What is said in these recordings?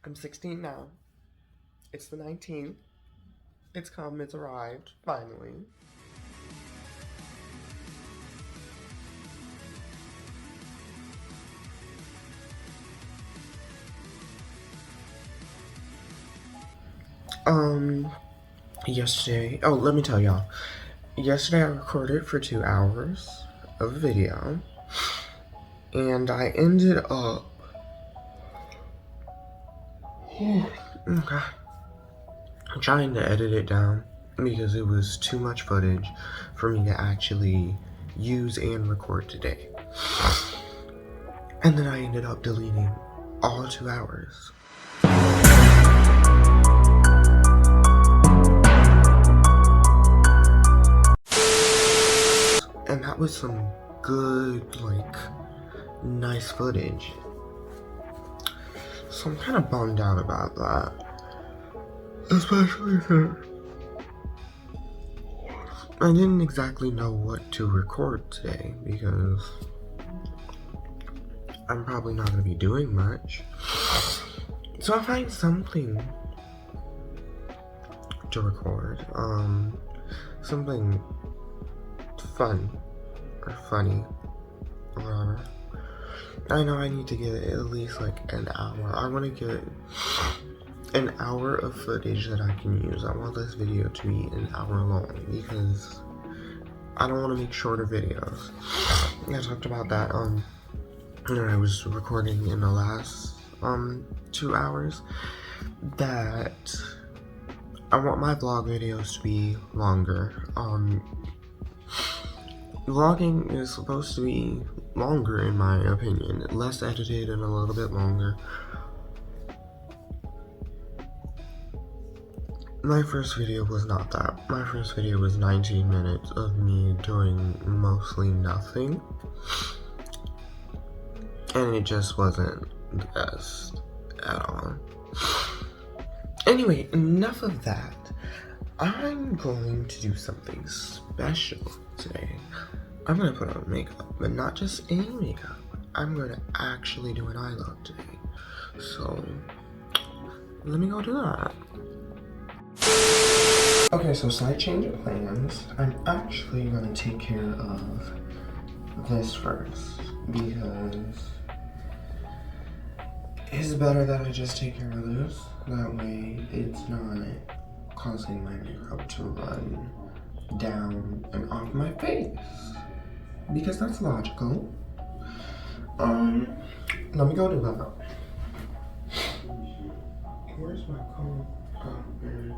I'm 16 now. It's the 19th. It's come, it's arrived, finally. Yesterday, let me tell y'all. Yesterday I recorded for 2 hours of video, and I ended up, trying to edit it down because it was too much footage for me to actually use and record today. And then I ended up deleting all 2 hours. And that was some good, nice footage. So I'm kind of bummed out about that. Especially since I didn't exactly know what to record today because I'm probably not going to be doing much. So I'll find something to record. Something fun or funny or whatever. I know I need to get at least an hour. I want to get an hour of footage that I can use. I want this video to be an hour long because I don't want to make shorter videos. I talked about that when I was recording in the last 2 hours that I want my vlog videos to be longer. Vlogging is supposed to be longer in my opinion, less edited and a little bit longer. My first video was not that. My first video was 19 minutes of me doing mostly nothing. And it just wasn't the best at all. Anyway, enough of that. I'm going to do something special today. I'm gonna put on makeup, but not just any makeup. I'm gonna actually do an eye look today. So, let me go do that. Okay, so slight change of plans. I'm actually gonna take care of this first because it's better that I just take care of this. That way it's not causing my makeup to run down and off my face. Because that's logical. Let me go do that. Where's my comb? Oh, there.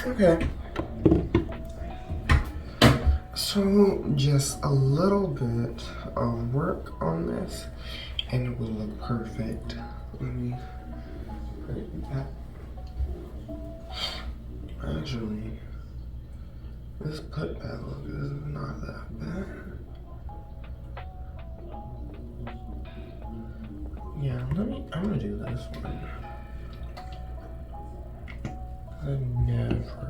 Okay. So just a little bit of work on this and it will look perfect. Let me put it back. Actually, this put back look is not that bad. Yeah, I'm gonna do this one. I'm never,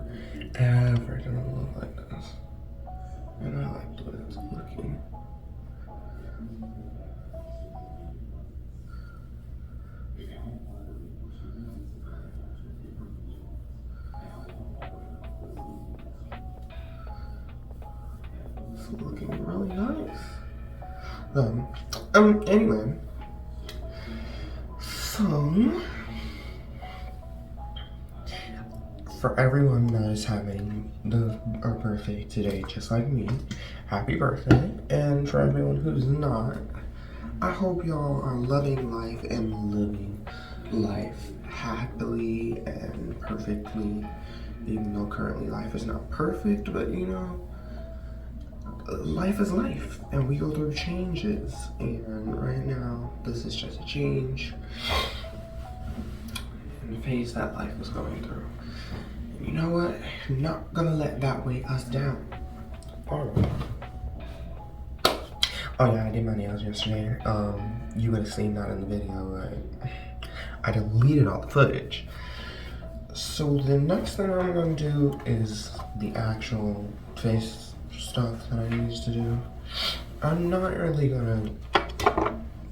ever gonna look like this. And I like the way it's looking. It's looking really nice. Anyway. So, for everyone that is having a birthday today, just like me, happy birthday. And for everyone who's not, I hope y'all are loving life and living life happily and perfectly. Even though currently life is not perfect, but you know, life is life and we go through changes. And right now, this is just a change in the phase that life is going through. You know what? I'm not gonna let that weigh us down. Alright. Oh yeah, I did my nails yesterday. You would have seen that in the video, right? I deleted all the footage. So the next thing I'm gonna do is the actual face stuff that I used to do. I'm not really gonna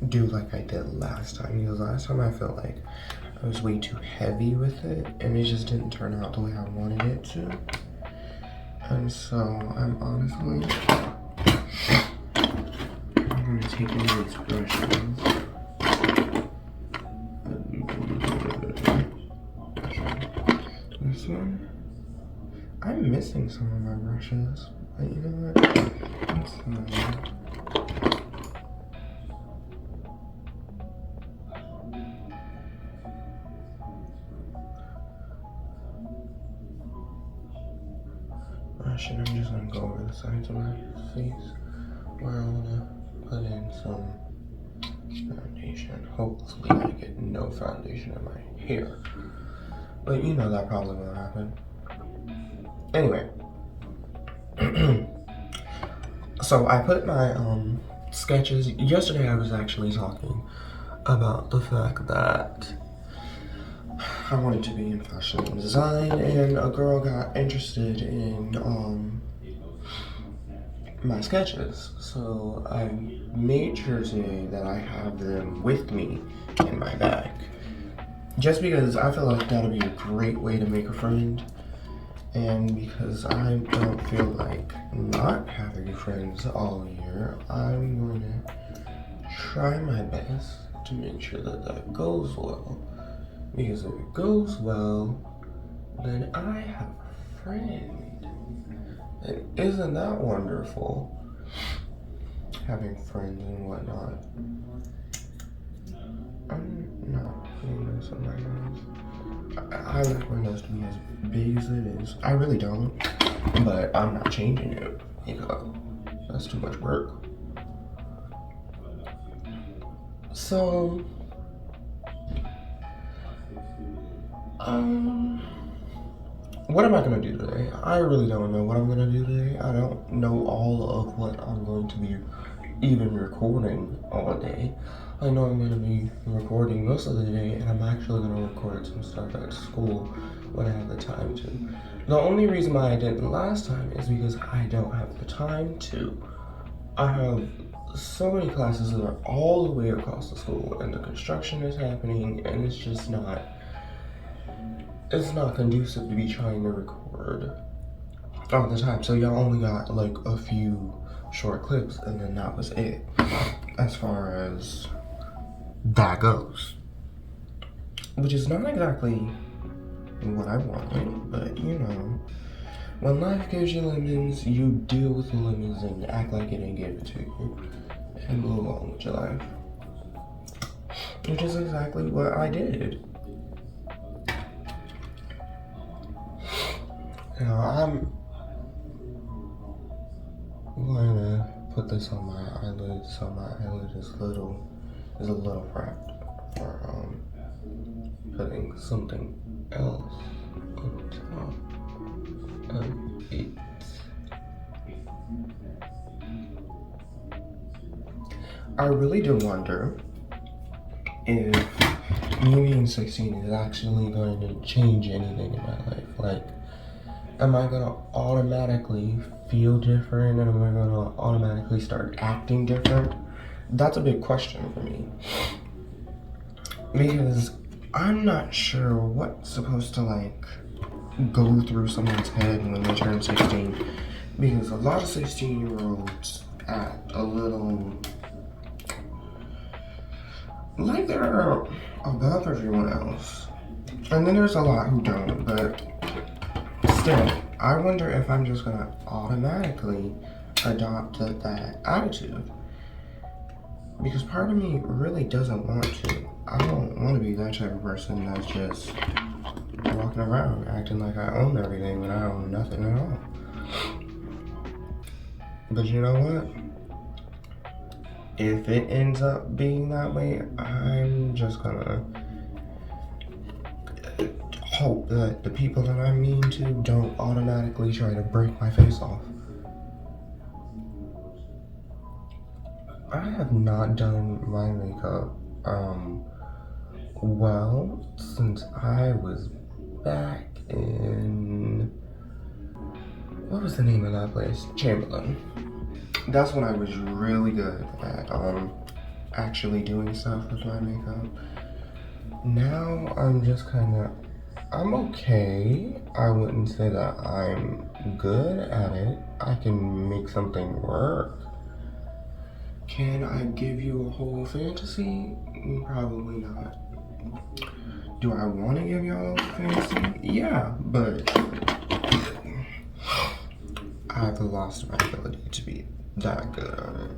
do like I did last time, because last time I felt like I was way too heavy with it and it just didn't turn out the way I wanted it to. And so I'm gonna take one of these brushes. This one. I'm missing some of my brushes, but you know what? It's fine. Brush, and I'm just gonna go over the sides of my face where I wanna put in some foundation. Hopefully I get no foundation in my hair. But you know that probably won't happen. Anyway. So I put my sketches. Yesterday I was actually talking about the fact that I wanted to be in fashion and design, and a girl got interested in my sketches. So I made sure today that I have them with me in my bag. Just because I feel like that'll be a great way to make a friend, and because I don't feel like not having friends all year, I'm going to try my best to make sure that that goes well. Because if it goes well, then I have a friend. And isn't that wonderful? Having friends and whatnot. I'm not putting this on my nose. I like my nose to be as big as it is. I really don't, but I'm not changing it because that's too much work. So, what am I gonna do today? I really don't know what I'm gonna do today. I don't know all of what I'm going to be even recording all day. I know I'm gonna be recording most of the day, and I'm actually gonna record some stuff at school when I have the time to. The only reason why I didn't last time is because I don't have the time to. I have so many classes that are all the way across the school, and the construction is happening, and it's just not, it's not conducive to be trying to record all the time. So y'all only got like a few short clips, and then that was it as far as that goes, which is not exactly what I wanted, but you know, when life gives you lemons, you deal with the lemons and act like it didn't give it to you and move on with your life, which is exactly what I did. Now I'm going to put this on my eyelid, so my eyelid is a little wrapped for putting something else on top of it. I really do wonder if me being 16 is actually going to change anything in my life. Like, am I gonna automatically feel different, and am I gonna automatically start acting different? That's a big question for me, because I'm not sure what's supposed to like go through someone's head when they turn 16, because a lot of 16-year-olds act a little like they're above everyone else, and then there's a lot who don't, but still, I wonder if I'm just gonna automatically adopt that attitude. Because part of me really doesn't want to. I don't want to be that type of person that's just walking around acting like I own everything when I own nothing at all. But you know what? If it ends up being that way, I'm just gonna hope that the people that I'm mean to don't automatically try to break my face off. I have not done my makeup, well, since I was back in, what was the name of that place? Chamberlain. That's when I was really good at, actually doing stuff with my makeup. Now I'm just I'm okay. I wouldn't say that I'm good at it. I can make something work. Can I give you a whole fantasy? Probably not. Do I want to give y'all a fantasy? Yeah, but I've lost my ability to be that good at it.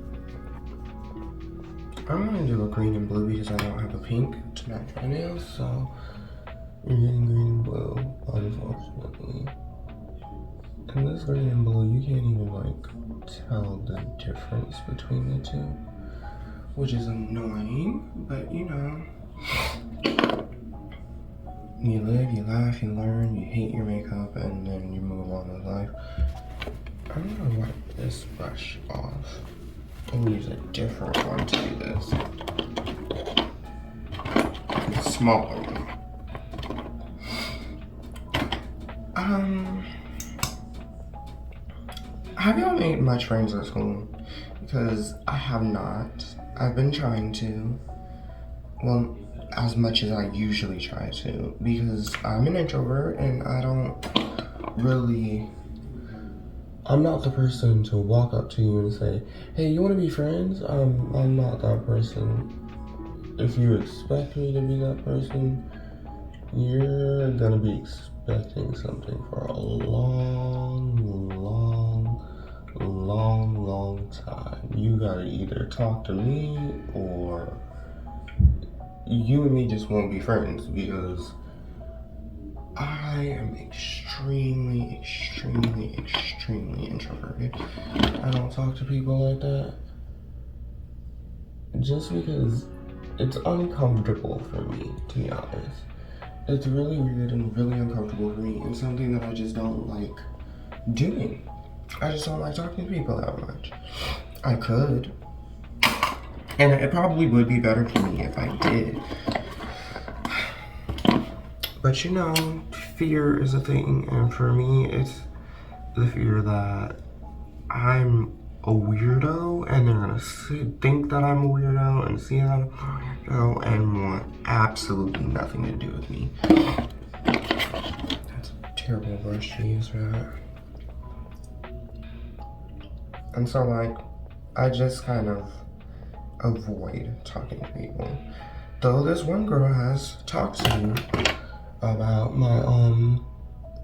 I'm gonna do a green and blue because I don't have a pink to match my nails, so you're getting green and blue, unfortunately. And this green and blue, you can't even tell the difference between the two, which is annoying, but you know, you live, you laugh, you learn, you hate your makeup, and then you move on with life. I'm gonna wipe this brush off and use a different one to do this. A smaller one. Have y'all made much friends at school? Because I have not. I've been trying to. Well, as much as I usually try to. Because I'm an introvert and I don't really... I'm not the person to walk up to you and say, hey, you want to be friends? I'm not that person. If you expect me to be that person, you're gonna be expecting something for a long time. You gotta either talk to me or you and me just won't be friends, because I am extremely introverted. I don't talk to people like that just because it's uncomfortable for me, to be honest. It's really weird and really uncomfortable for me, and something that I just don't like doing. I just don't like talking to people that much. I could, and it probably would be better for me if I did. But you know, fear is a thing, and for me, it's the fear that I'm a weirdo, and they're gonna think that I'm a weirdo, and see that I'm a weirdo, and want absolutely nothing to do with me. That's a terrible brush to use for that. And so, I just kind of avoid talking to people. Though this one girl has talked to me about my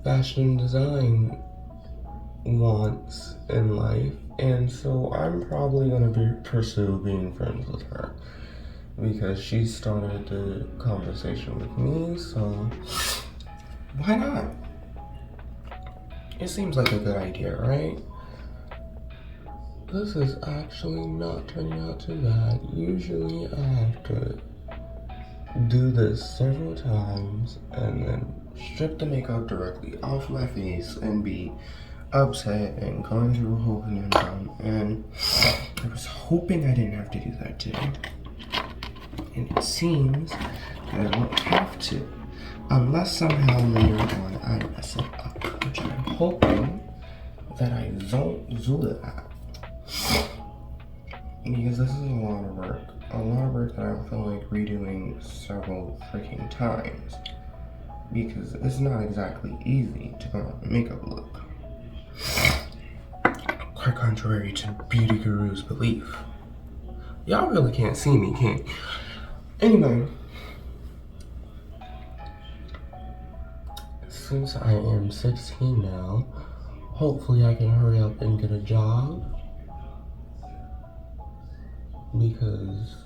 fashion design wants in life, and so I'm probably gonna pursue being friends with her because she started the conversation with me, so why not? It seems like a good idea, right? This is actually not turning out too bad. Usually I have to do this several times and then strip the makeup directly off my face and be upset and going through a whole conundrum, and I was hoping I didn't have to do that today. And it seems that I won't have to, unless somehow later on I mess it up, which I'm hoping that I don't do that. Because this is a lot of work that I don't feel like redoing several freaking times, because it's not exactly easy to put on a makeup look. Quite contrary to beauty gurus' belief. Y'all really can't see me, can you? Anyway, since I am 16 now, hopefully I can hurry up and get a job, because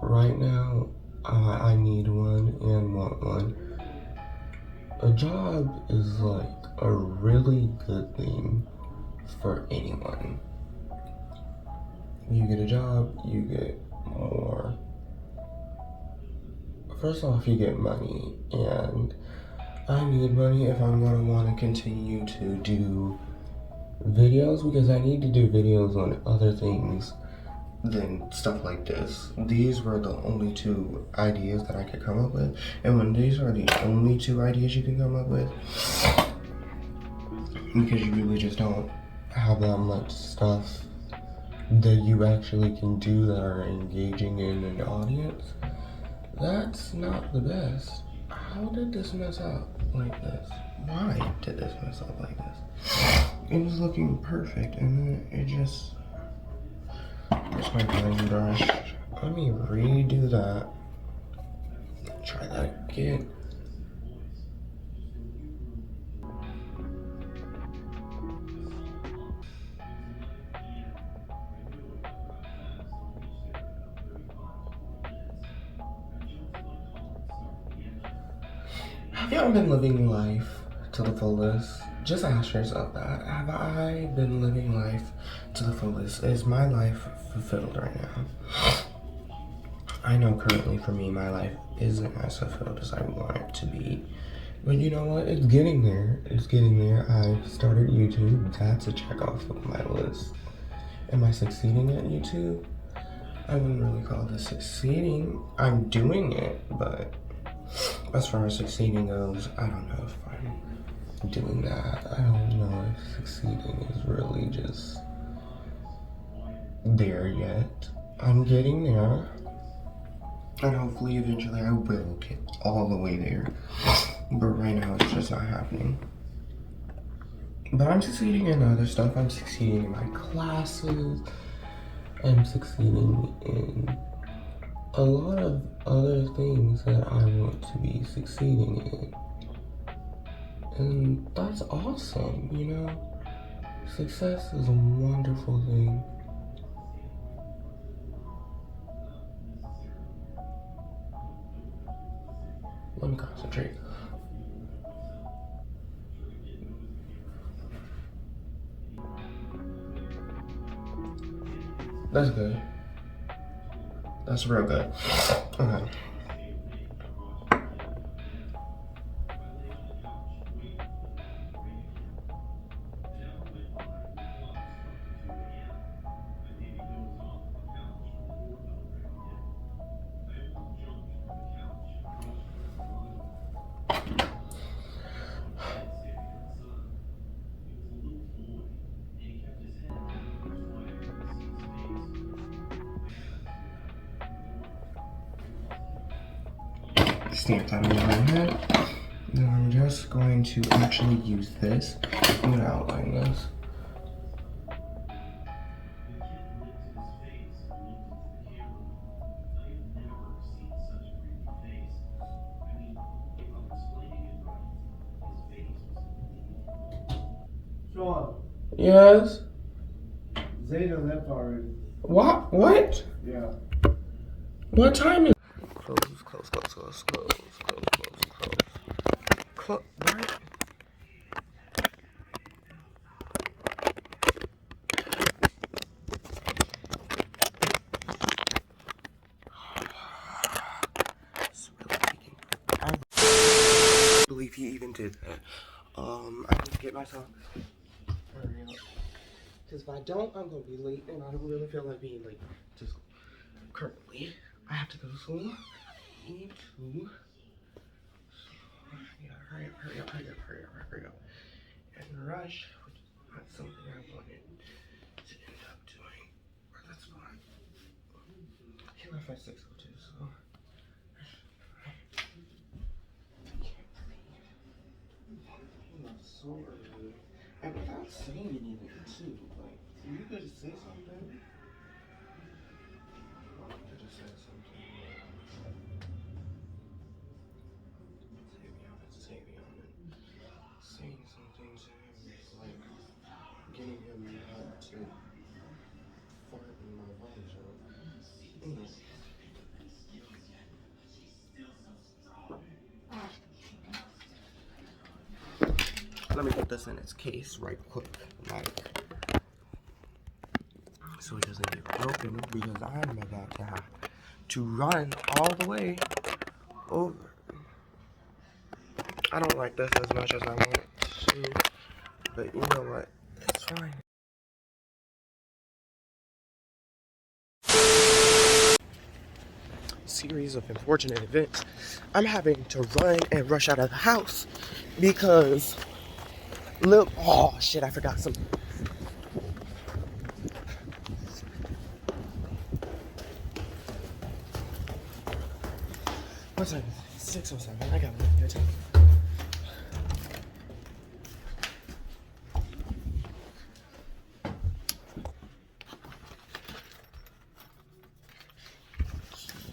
right now I need one and want one. A job is like a really good thing for anyone. You get a job, you get more. First off, you get money, and I need money if I'm gonna want to continue to do videos, because I need to do videos on other things than stuff like this. These were the only two ideas that I could come up with, and when these are the only two ideas you can come up with, because you really just don't have that much stuff that you actually can do that are engaging in an audience, that's not the best. How did this mess up like this? Why did this mess up like this? It was looking perfect, and then it just... Where's my blending brush? Let me redo that. Try that again. Have y'all been living life to the fullest? Just ask yourself that. Have I been living life to the fullest? Is my life fulfilled right now? I know currently for me, my life isn't as fulfilled as I want it to be. But you know what? It's getting there. It's getting there. I've started YouTube. That's a check off of my list. Am I succeeding at YouTube? I wouldn't really call this succeeding. I'm doing it, but as far as succeeding goes, I don't know if I'm doing that. I don't know if succeeding is really just there yet. I'm getting there, and hopefully eventually I will get all the way there. But right now it's just not happening. But I'm succeeding in other stuff. I'm succeeding in my classes. I'm succeeding in a lot of other things that I want to be succeeding in. And that's awesome, you know? Success is a wonderful thing. Let me concentrate. That's good. That's real good. Okay. Stamp that on my head. Then I'm just going to actually use this. I'm gonna outline this. Sean. Yes? Zeta left already. What? What? Yeah. What time is it? Close. What? I believe he even did that. I need to get myself hurry up. Because if I don't, I'm gonna be late, and I don't really feel like being late. Just currently, I have to go to school. I need to. Yeah, hurry up. And rush, which is not something I wanted to end up doing. But that's fine. He left at 6:02, so. So early, and without saying anything too, like, you could just say something. I could just say something. Tavion, saying something to him, like, getting him not to fart in my vomit joke. Let me put this in its case right quick, like, so it doesn't get broken, because I'm about to have to run all the way over. I don't like this as much as I want to, but you know what? It's fine. Series of unfortunate events. I'm having to run and rush out of the house because oh shit, I forgot something. What's that? 6:07. I got it.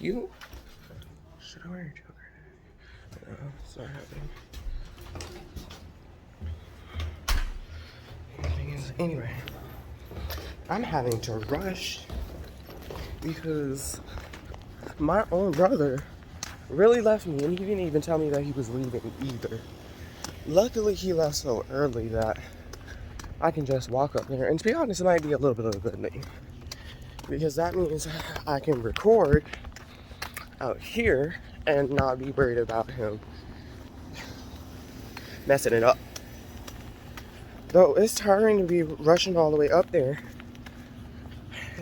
You should I wear your choker? No, it's not happening. Anyway, I'm having to rush because my own brother really left me, and he didn't even tell me that he was leaving either. Luckily, he left so early that I can just walk up there, and to be honest, it might be a little bit of a good thing because that means I can record out here and not be worried about him messing it up. Though it's tiring to be rushing all the way up there,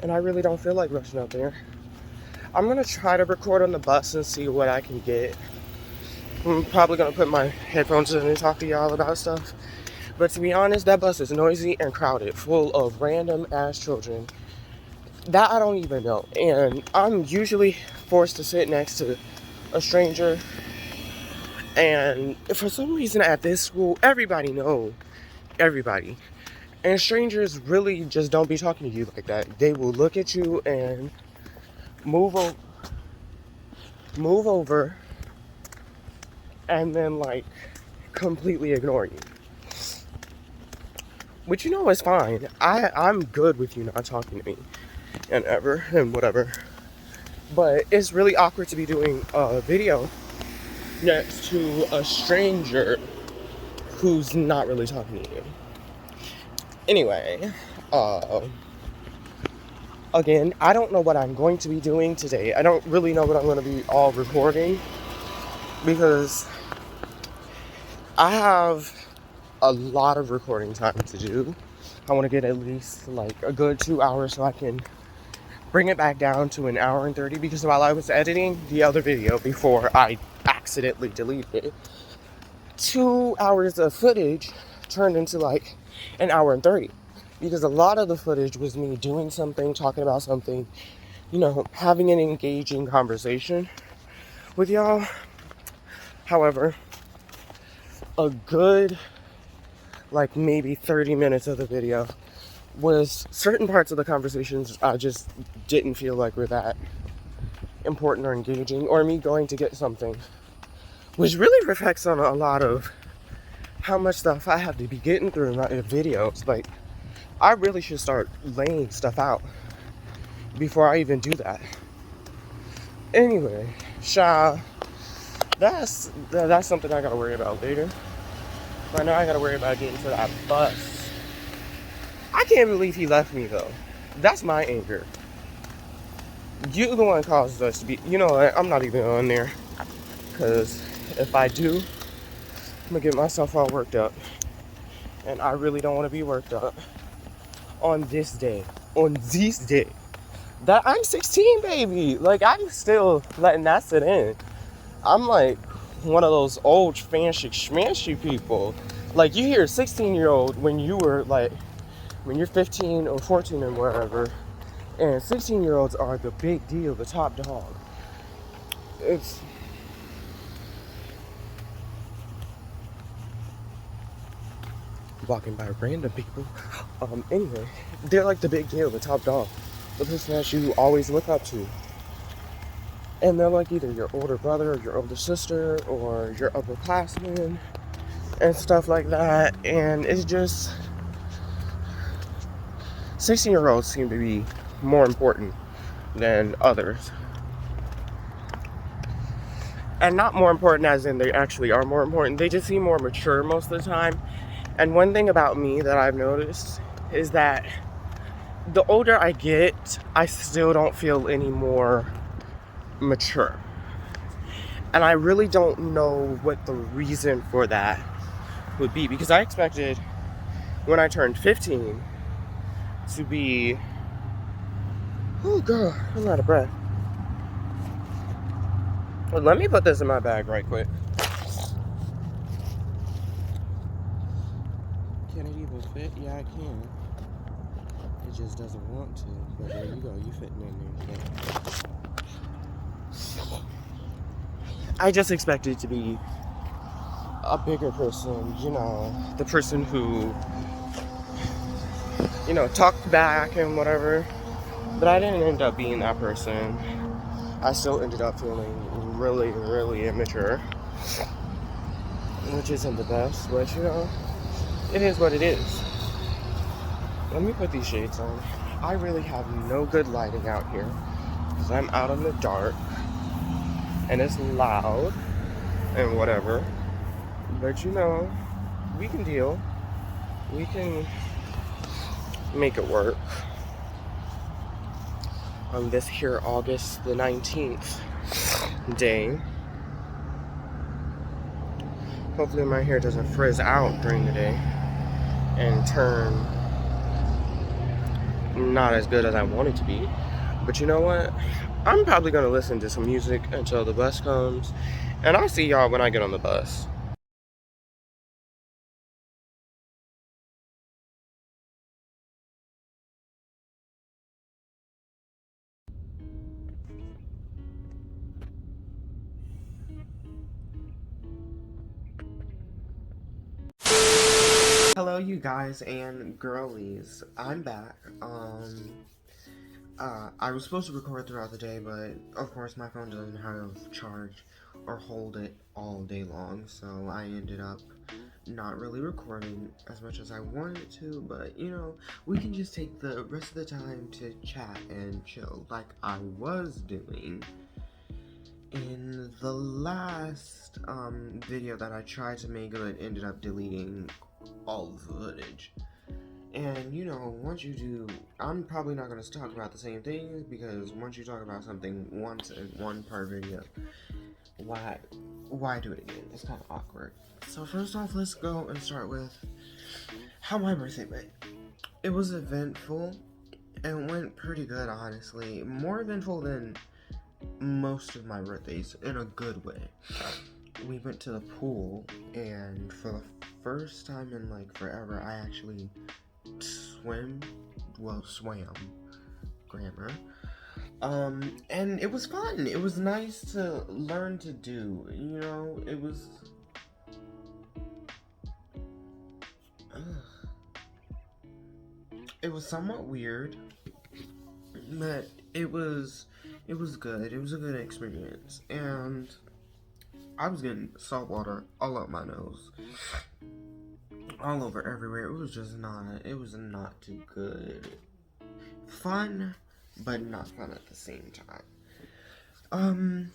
and I really don't feel like rushing up there. I'm gonna try to record on the bus and see what I can get. I'm probably gonna put my headphones in and talk to y'all about stuff. But to be honest, that bus is noisy and crowded, full of random ass children that I don't even know. And I'm usually forced to sit next to a stranger. And for some reason at this school, everybody knows everybody. And strangers really just don't be talking to you like that. They will look at you and move over and then like completely ignore you. Which, you know, is fine. I'm good with you not talking to me and ever and whatever. But it's really awkward to be doing a video next to a stranger who's not really talking to you. Anyway, again, I don't know what I'm going to be doing today. I don't really know what I'm going to be all recording because I have a lot of recording time to do. I want to get at least like a good 2 hours so I can bring it back down to an hour and 30 because while I was editing the other video before I accidentally deleted it, 2 hours of footage turned into like an hour and 30 because a lot of the footage was me doing something, talking about something, you know, having an engaging conversation with y'all. However, a good like maybe 30 minutes of the video was certain parts of the conversations I just didn't feel like were that important or engaging, or me going to get something, which really reflects on a lot of how much stuff I have to be getting through in my videos. Like, I really should start laying stuff out before I even do that. Anyway, that's something I gotta worry about later. Right now I gotta worry about getting to that bus. I can't believe he left me though. That's my anger. You're the one who caused us to be, you know what, I'm not even on there. Because if I do, I'm gonna get myself all worked up. And I really don't want to be worked up on this day. On this day. That I'm 16, baby. Like, I'm still letting that sit in. I'm like one of those old fancy schmancy people. Like, you hear 16-year-old when you were like, when you're 15 or 14 and wherever, and 16-year-olds are the big deal, the top dog. It's walking by random people. Anyway, they're like the big deal, the top dog, the person that you always look up to. And they're like either your older brother or your older sister or your upperclassmen and stuff like that. And it's just 16-year-olds seem to be more important than others. And not more important as in they actually are more important. They just seem more mature most of the time. And one thing about me that I've noticed is that the older I get, I still don't feel any more mature. And I really don't know what the reason for that would be, because I expected when I turned 15 to be, oh god, I'm out of breath. Well, let me put this in my bag right quick. Can it even fit? Yeah, I can. It just doesn't want to. But there you go, you fitting in there. Yeah. I just expected to be a bigger person, you know, the person who, you know, talked back and whatever. But I didn't end up being that person. I still ended up feeling really, really immature, which isn't the best, but you know, it is what it is. Let me put these shades on. I really have no good lighting out here because I'm out in the dark and it's loud and whatever. But you know, we can deal. We can make it work. On this here August the 19th day. Hopefully my hair doesn't frizz out during the day and turn not as good as I want it to be. But you know what? I'm probably gonna listen to some music until the bus comes, and I'll see y'all when I get on the bus. Hello you guys and girlies. I'm back. I was supposed to record throughout the day, but of course my phone doesn't have charge or hold it all day long, so I ended up not really recording as much as I wanted to, but you know, we can just take the rest of the time to chat and chill like I was doing in the last video that I tried to make but ended up deleting all the footage. And you know, once you do, I'm probably not going to talk about the same things, because once you talk about something once in one per video, why do it again? It's kind of awkward. So first off, let's go and start with how my birthday went. It was eventful. It went pretty good, honestly. More eventful than most of my birthdays, in a good way. We went to the pool, and for the first time in like forever, I actually swam, grammar. And it was fun. It was nice to learn to do, you know, it was somewhat weird, but it was good. It was a good experience, and I was getting salt water all up my nose, all over everywhere. It was not too good. Fun, but not fun at the same time.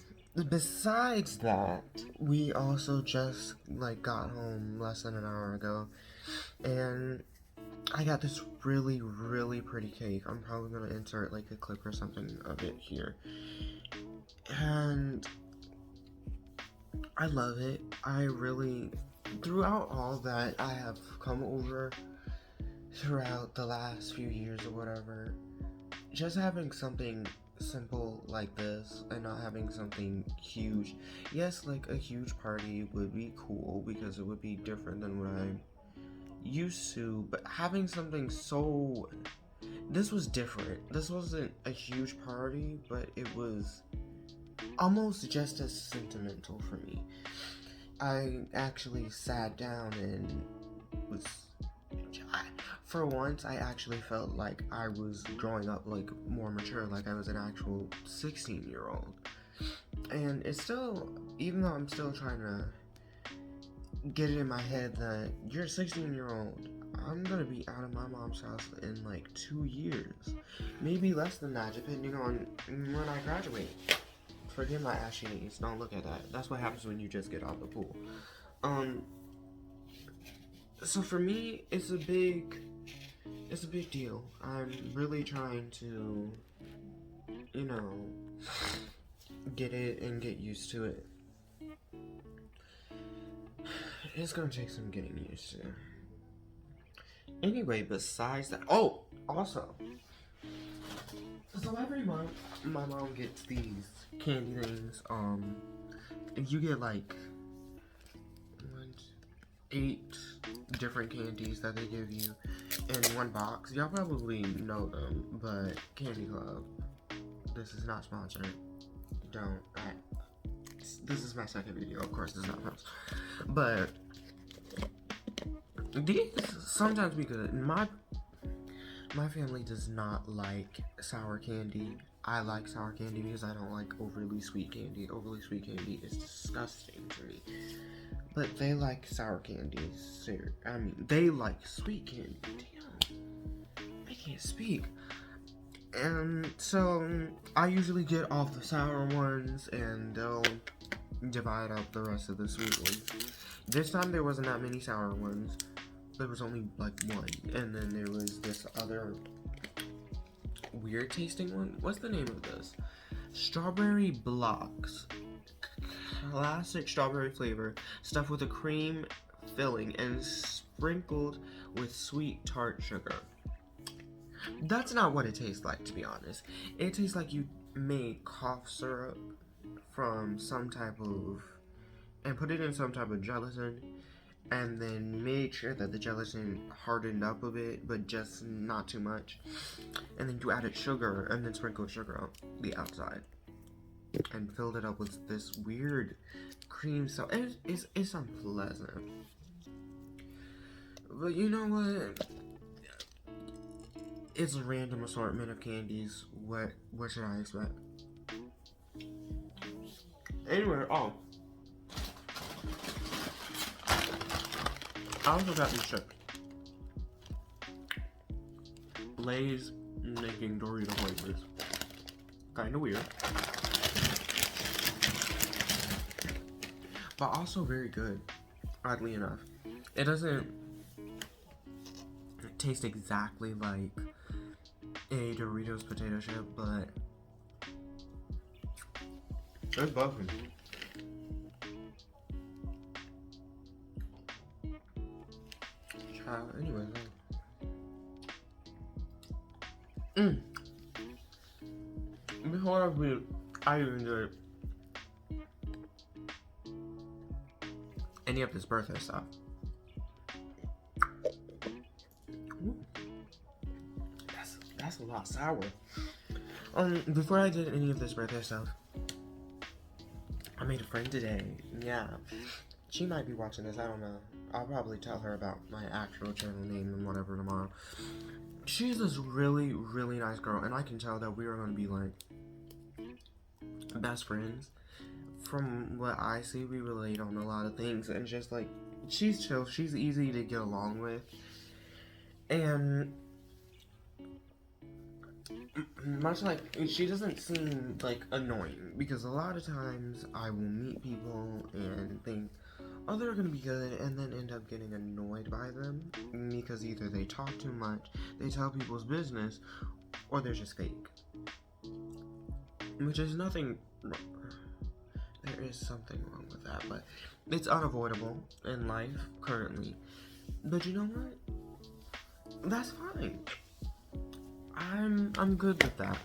Besides that, we also just like got home less than an hour ago, and I got this really, really pretty cake. I'm probably gonna insert like a clip or something of it here. And I love it. Throughout all that I have come over throughout the last few years or whatever, just having something simple like this and not having something huge. Yes, like a huge party would be cool because it would be different than what I'm used to, but having something this was different. This wasn't a huge party, but it was almost just as sentimental for me. I actually sat down and for once, I actually felt like I was growing up, like more mature, like I was an actual 16-year-old. And it's still, even though I'm still trying to get it in my head that you're a 16-year-old, I'm gonna be out of my mom's house in like 2 years, maybe less than that, depending on when I graduate. Forget my ashy knees. Don't look at that. That's what happens when you just get out of the pool. So for me, it's a big deal. I'm really trying to, you know, get it and get used to it. It's gonna take some getting used to. Anyway, besides that, oh, also, so every month my mom gets these candy things. You get like 8 different candies that they give you in one box. Y'all probably know them, but Candy Club. This is not sponsored. Don't. This is my second video. Of course, this is not first. But these sometimes be good. My family does not like sour candy. I like sour candy because I don't like overly sweet candy. Overly sweet candy is disgusting to me. But they like sour candy. I mean, they like sweet candy. Damn. I can't speak. And so I usually get all the sour ones and they'll divide up the rest of the sweet ones. This time there wasn't that many sour ones. There was only like one, and then there was this other weird tasting one. What's the name of this? Strawberry Blocks. Classic strawberry flavor, stuffed with a cream filling and sprinkled with sweet tart sugar. That's not what it tastes like, to be honest. It tastes like you made cough syrup from some type of, and put it in some type of gelatin, and then made sure that the gelatin hardened up a bit, but just not too much. And then you added sugar, and then sprinkled sugar on the outside, and filled it up with this weird cream stuff. It's unpleasant. But you know what? It's a random assortment of candies. What should I expect? Anyway, I also got these chips. Lay's making Dorito flavors. Kinda weird. But also very good, oddly enough. It doesn't taste exactly like a Doritos potato chip, but it's buffing. Anyway, before I even do any of this birthday stuff, that's a lot sour. Before I did any of this birthday stuff, I made a friend today. Yeah, she might be watching this. I don't know. I'll probably tell her about my actual channel name and whatever tomorrow. She's this really, really nice girl, and I can tell that we are going to be like best friends. From what I see, we relate on a lot of things, and just like, she's chill, she's easy to get along with, and much like, she doesn't seem like annoying, because a lot of times I will meet people and think, oh, they're gonna be good, and then end up getting annoyed by them, because either they talk too much, they tell people's business, or they're just fake. Which is nothing wrong. There is something wrong with that, but it's unavoidable in life currently. But you know what? That's fine. I'm good with that.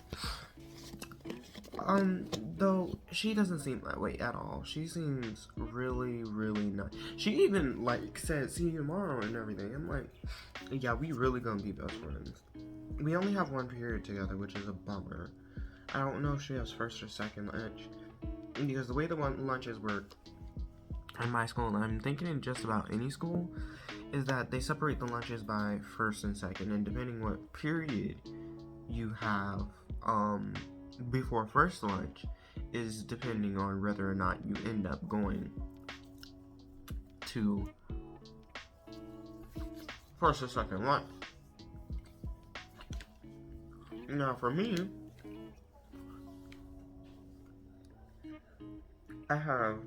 Though she doesn't seem that way at all. She seems really, really nice. She even like said, "See you tomorrow" and everything. I'm like, yeah, we really gonna be best friends. We only have one period together, which is a bummer. I don't know if she has first or second lunch, because the way the lunches work in my school, and I'm thinking in just about any school, is that they separate the lunches by first and second, and depending what period you have before first lunch is depending on whether or not you end up going to first or second lunch. Now for me, I have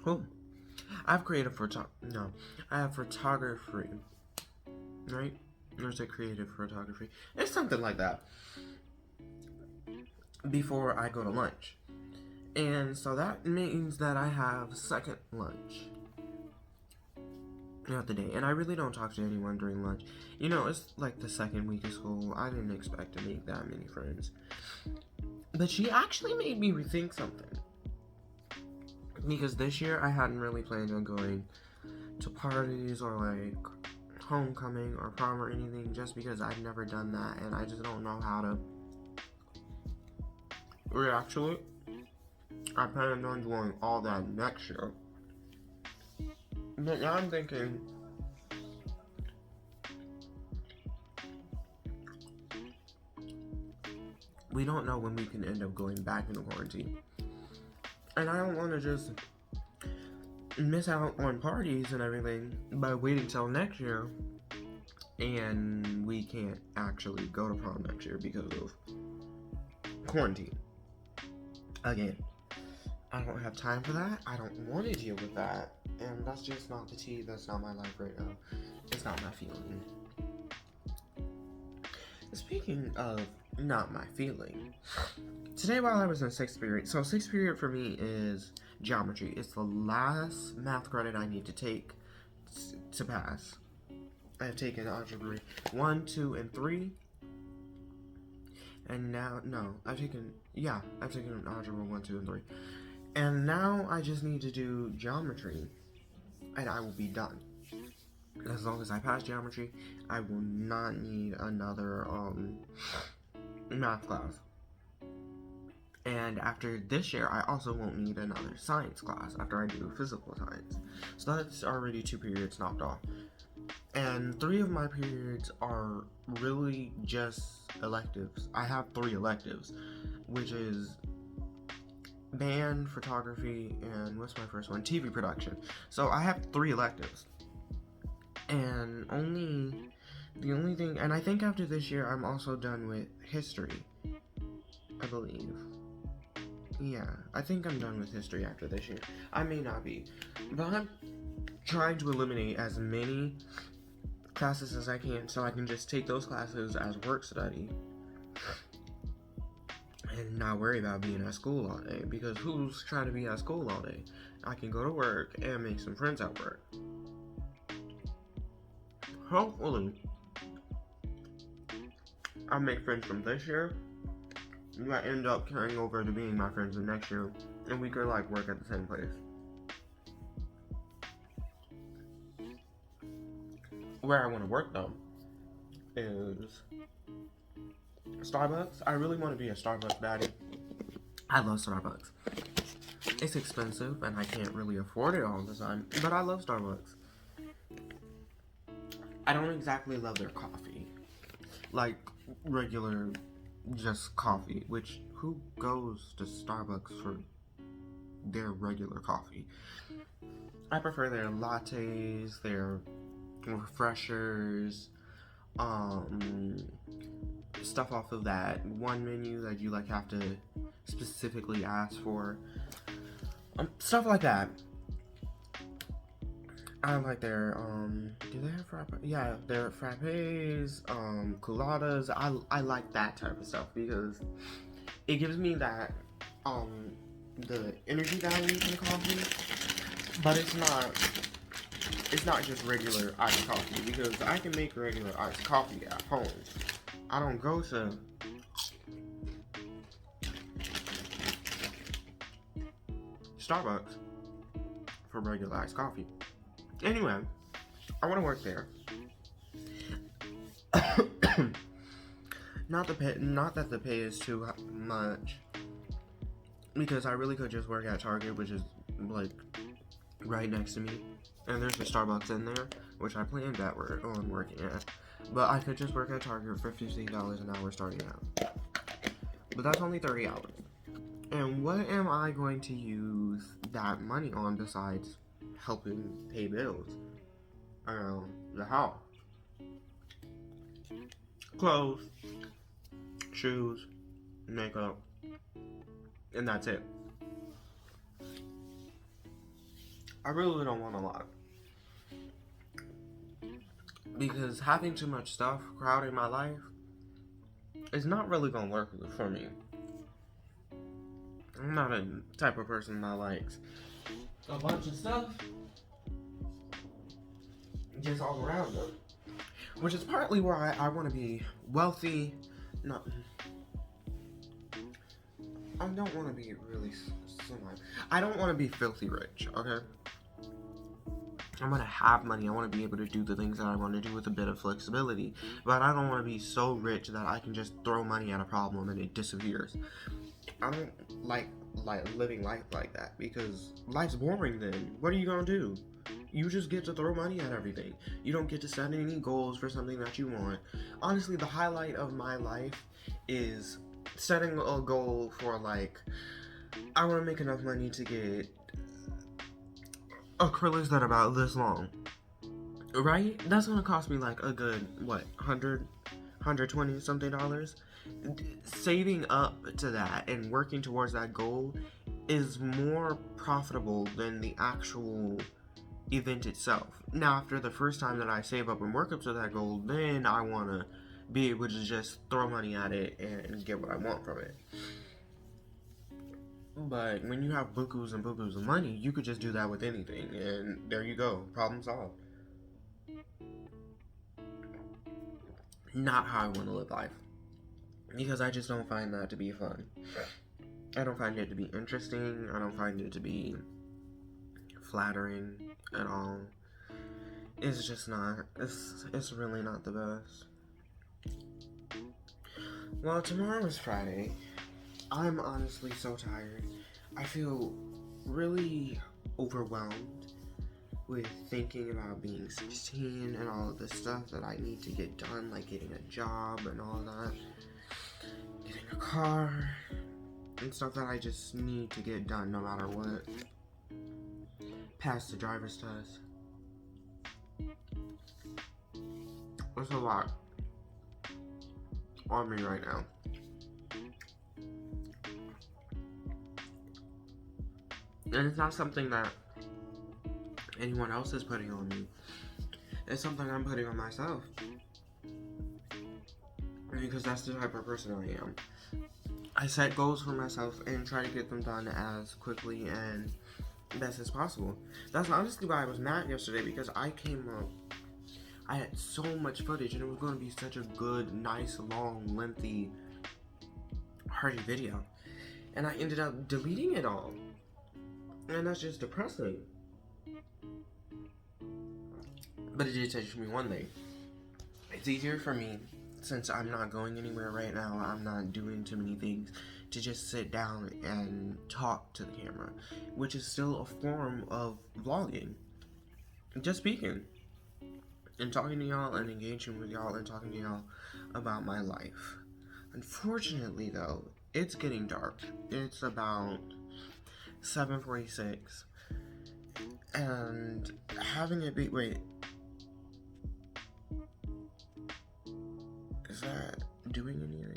oh, I have I have photography, right? There's a creative photography. It's something like that. before I go to lunch. And so that means that I have second lunch throughout the day. And I really don't talk to anyone during lunch. You know, it's like the second week of school. I didn't expect to make that many friends. But she actually made me rethink something. Because this year I hadn't really planned on going to parties or like homecoming or prom or anything, just because I've never done that and I just don't know how to react to it. I planned on doing all that next year. But now I'm thinking, we don't know when we can end up going back into quarantine. And I don't want to just miss out on parties and everything by waiting till next year, and we can't actually go to prom next year because of quarantine. Again, I don't have time for that. I don't want to deal with that. And that's just not the tea. That's not my life right now. It's not my feeling. Speaking of not my feeling, today while I was in 6th period, so 6th period for me is geometry. It's the last math credit I need to take to pass. I have taken algebra 1, 2, and 3. And now, I've taken algebra 1, 2, and 3. And now I just need to do geometry, and I will be done. As long as I pass geometry, I will not need another math class. And after this year, I also won't need another science class after I do physical science. So that's already 2 periods knocked off. And 3 of my periods are really just electives. I have 3 electives, which is band, photography, and what's my first one? TV production. So I have 3 electives. And the only thing, and I think after this year, I'm also done with history, I believe. Yeah, I think I'm done with history after this year. I may not be, but I'm trying to eliminate as many classes as I can so I can just take those classes as work study and not worry about being at school all day, because who's trying to be at school all day? I can go to work and make some friends at work. Hopefully, I'll make friends from this year that end up carrying over to being my friends in next year, and we could like work at the same place. Where I want to work though is Starbucks. I really want to be a Starbucks baddie. I love Starbucks. It's expensive and I can't really afford it all the time, but I love Starbucks. I don't exactly love their coffee, like regular just coffee, which who goes to Starbucks for their regular coffee? I prefer their lattes, their refreshers, stuff off of that one menu that you like have to specifically ask for, stuff like that. I like their do they have frappe? Yeah, their frappes, coladas. I like that type of stuff because it gives me that the energy that I need from coffee, but it's not just regular iced coffee, because I can make regular iced coffee at home. I don't go to Starbucks for regular iced coffee. Anyway, I want to work there. Not that the pay is too much, because I really could just work at Target, which is like right next to me, and there's a Starbucks in there, which I planned on working at. But I could just work at Target for $15 an hour starting out. But that's only 30 hours. And what am I going to use that money on besides helping pay bills around the house? Clothes, shoes, makeup, and that's it. I really don't want a lot, because having too much stuff crowding my life is not really gonna work for me. I'm not a type of person that likes a bunch of stuff just all around them. Which is partly why I want to be wealthy. Not. I don't want to be really semi. I don't want to be filthy rich, okay? I want to have money. I want to be able to do the things that I want to do with a bit of flexibility. But I don't want to be so rich that I can just throw money at a problem and it disappears. I don't like living life like that because life's boring then. What are you going to do? You just get to throw money at everything. You don't get to set any goals for something that you want. Honestly, the highlight of my life is setting a goal for like, I want to make enough money to get acrylics that are about this long. Right? That's gonna cost me like a good, what, 120 something dollars? Saving up to that and working towards that goal is more profitable than the actual event itself. Now, after the first time that I save up and work up to that goal, then I want to be able to just throw money at it and get what I want from it. But when you have bukus and bukus of money, you could just do that with anything, and there you go, problem solved. Not how I want to live life, because I just don't find that to be fun. I don't find it to be interesting. I don't find it to be flattering at all. It's just not. It's really not the best. Well, tomorrow is Friday. I'm honestly so tired. I feel really overwhelmed with thinking about being 16 and all of the stuff that I need to get done, like getting a job and all that, getting a car, and stuff that I just need to get done no matter what. Pass the driver's test. There's a lot on me right now. And it's not something that anyone else is putting on me. It's something I'm putting on myself. Because that's the type of person I am. I set goals for myself and try to get them done as quickly and best as possible. That's honestly why I was mad yesterday, because I came up, I had so much footage and it was going to be such a good, nice, long, lengthy, hearty video. And I ended up deleting it all. And that's just depressing. But it did teach me one thing. It's easier for me, since I'm not going anywhere right now, I'm not doing too many things, to just sit down and talk to the camera, which is still a form of vlogging. Just speaking. And talking to y'all and engaging with y'all and talking to y'all about my life. Unfortunately though, it's getting dark. It's about 7:46, and having it be, wait, is that doing anything?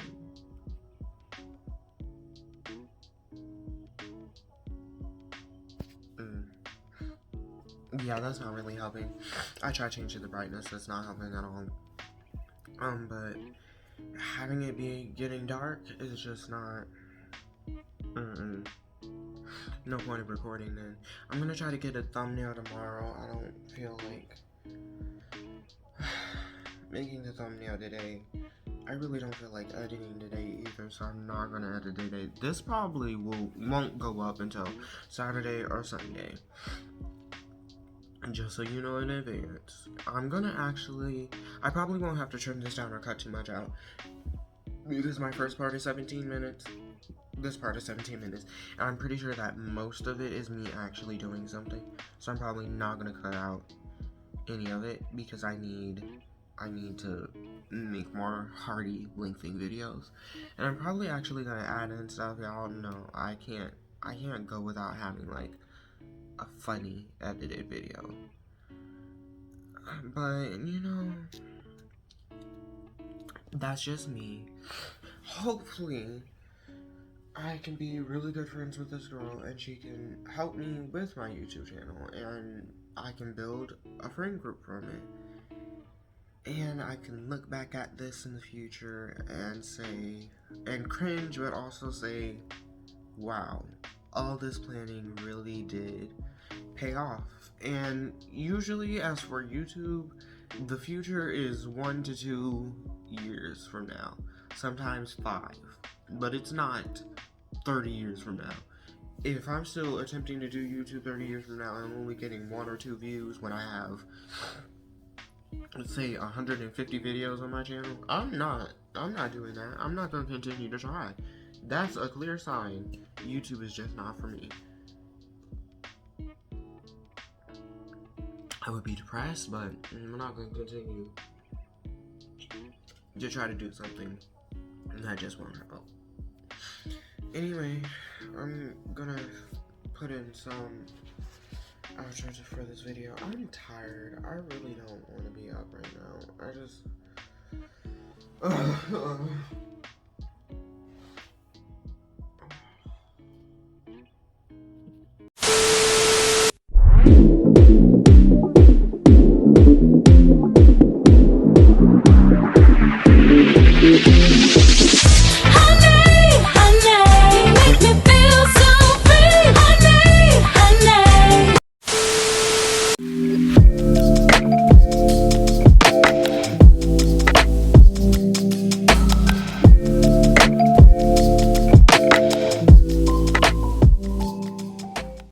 Yeah, that's not really helping. I tried changing the brightness, it's not helping at all. But having it be getting dark is just not, no point of recording then. I'm gonna try to get a thumbnail tomorrow. I don't feel like making the thumbnail today. I really don't feel like editing today either, so I'm not gonna edit today. This probably won't go up until Saturday or Sunday. Just so you know in advance. I'm gonna I probably won't have to trim this down or cut too much out, because my first part is 17 minutes. This part is 17 minutes. And I'm pretty sure that most of it is me actually doing something. So I'm probably not gonna cut out any of it, because I need to make more hearty, lengthy videos. And I'm probably actually gonna add in stuff. Y'all know I can't go without having like a funny edited video. But you know, that's just me. Hopefully I can be really good friends with this girl and she can help me with my YouTube channel, and I can build a friend group from it. And I can look back at this in the future and say, and cringe, but also say, wow, all this planning really did pay off. And usually, as for YouTube, the future is 1 to 2 years from now, sometimes 5, but it's not 30 years from now. If I'm still attempting to do YouTube 30 years from now, I'm only getting 1 or 2 views when I have, let's say, 150 videos on my channel. I'm not doing that. I'm not gonna continue to try. That's a clear sign YouTube is just not for me. I would be depressed, but I'm not gonna continue to try to do something that just won't help. Anyway, I'm gonna put in some outro for this video. I'm tired. I really don't want to be up right now. I just